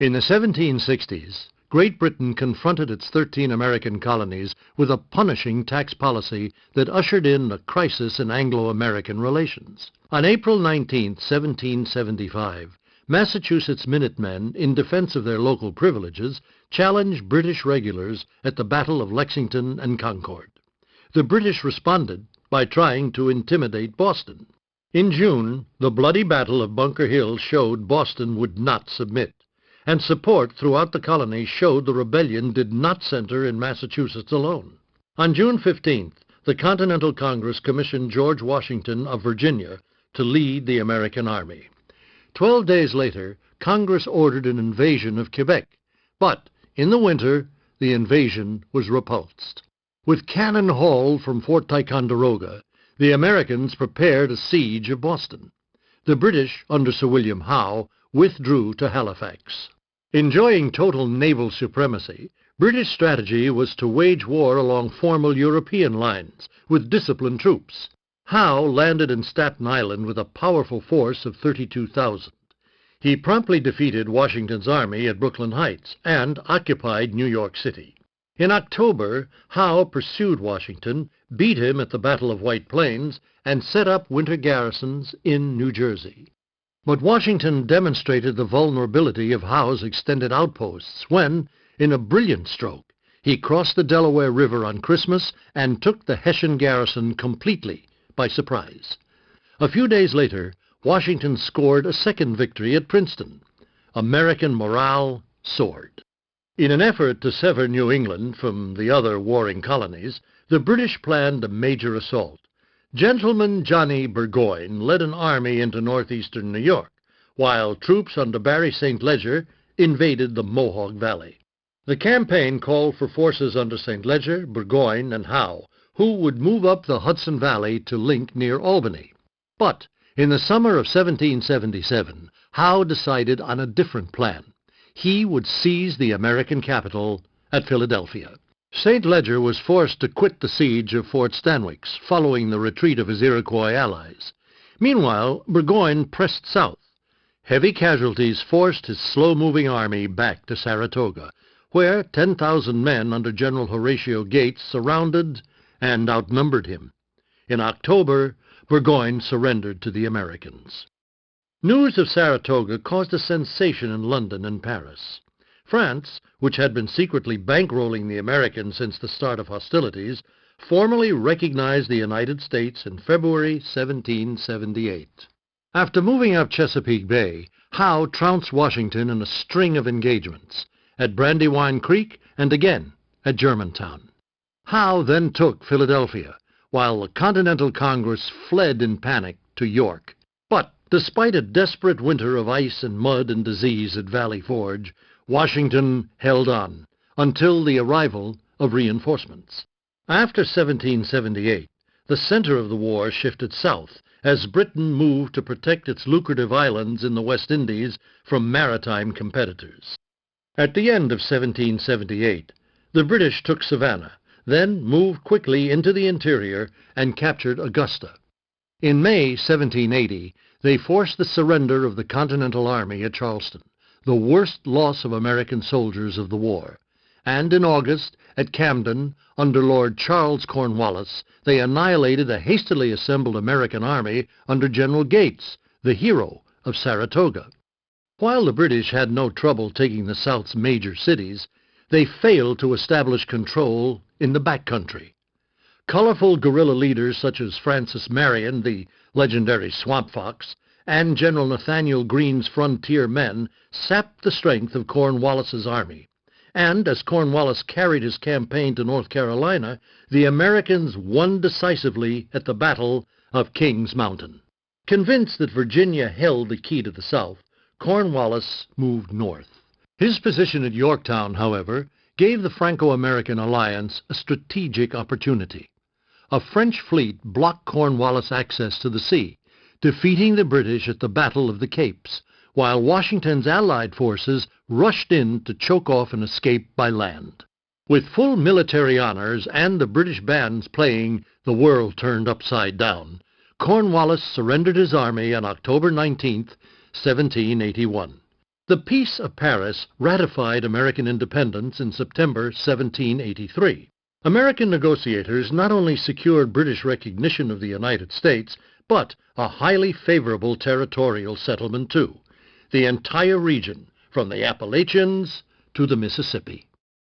In the 1760s, Great Britain confronted its 13 American colonies with a punishing tax policy that ushered in a crisis in Anglo-American relations. On April 19, 1775, Massachusetts Minutemen, in defense of their local privileges, challenged British regulars at the Battle of Lexington and Concord. The British responded by trying to intimidate Boston. In June, the bloody Battle of Bunker Hill showed Boston would not submit, and support throughout the colony showed the rebellion did not center in Massachusetts alone. On June 15th, the Continental Congress commissioned George Washington of Virginia to lead the American army. 12 days later, Congress ordered an invasion of Quebec, but in the winter, the invasion was repulsed. With cannon hauled from Fort Ticonderoga, the Americans prepared a siege of Boston. The British, under Sir William Howe, withdrew to Halifax. Enjoying total naval supremacy, British strategy was to wage war along formal European lines, with disciplined troops. Howe landed in Staten Island with a powerful force of 32,000. He promptly defeated Washington's army at Brooklyn Heights and occupied New York City. In October, Howe pursued Washington, beat him at the Battle of White Plains, and set up winter garrisons in New Jersey. But Washington demonstrated the vulnerability of Howe's extended outposts when, in a brilliant stroke, he crossed the Delaware River on Christmas and took the Hessian garrison completely by surprise. A few days later, Washington scored a second victory at Princeton. American morale soared. In an effort to sever New England from the other warring colonies, the British planned a major assault. Gentleman Johnny Burgoyne led an army into northeastern New York, while troops under Barry St. Leger invaded the Mohawk Valley. The campaign called for forces under St. Leger, Burgoyne, and Howe, who would move up the Hudson Valley to link near Albany. But in the summer of 1777, Howe decided on a different plan. He would seize the American capital at Philadelphia. St. Leger was forced to quit the siege of Fort Stanwix, following the retreat of his Iroquois allies. Meanwhile, Burgoyne pressed south. Heavy casualties forced his slow-moving army back to Saratoga, where 10,000 men under General Horatio Gates surrounded and outnumbered him. In October, Burgoyne surrendered to the Americans. News of Saratoga caused a sensation in London and Paris. France, which had been secretly bankrolling the Americans since the start of hostilities, formally recognized the United States in February 1778. After moving up Chesapeake Bay, Howe trounced Washington in a string of engagements, at Brandywine Creek and again at Germantown. Howe then took Philadelphia, while the Continental Congress fled in panic to York. But despite a desperate winter of ice and mud and disease at Valley Forge, Washington held on until the arrival of reinforcements. After 1778, the center of the war shifted south as Britain moved to protect its lucrative islands in the West Indies from maritime competitors. At the end of 1778, the British took Savannah, then moved quickly into the interior and captured Augusta. In May 1780, they forced the surrender of the Continental Army at Charleston, the worst loss of American soldiers of the war. And in August, at Camden, under Lord Charles Cornwallis, they annihilated a hastily assembled American army under General Gates, the hero of Saratoga. While the British had no trouble taking the South's major cities, they failed to establish control in the backcountry. Colorful guerrilla leaders such as Francis Marion, the legendary Swamp Fox, and General Nathaniel Greene's frontier men sapped the strength of Cornwallis's army. And as Cornwallis carried his campaign to North Carolina, the Americans won decisively at the Battle of Kings Mountain. Convinced that Virginia held the key to the South, Cornwallis moved north. His position at Yorktown, however, gave the Franco-American alliance a strategic opportunity. A French fleet blocked Cornwallis' access to the sea, defeating the British at the Battle of the Capes, while Washington's Allied forces rushed in to choke off an escape by land. With full military honors and the British bands playing "The World Turned Upside Down," Cornwallis surrendered his army on October 19, 1781. The Peace of Paris ratified American independence in September 1783. American negotiators not only secured British recognition of the United States, but a highly favorable territorial settlement too, the entire region from the Appalachians to the Mississippi.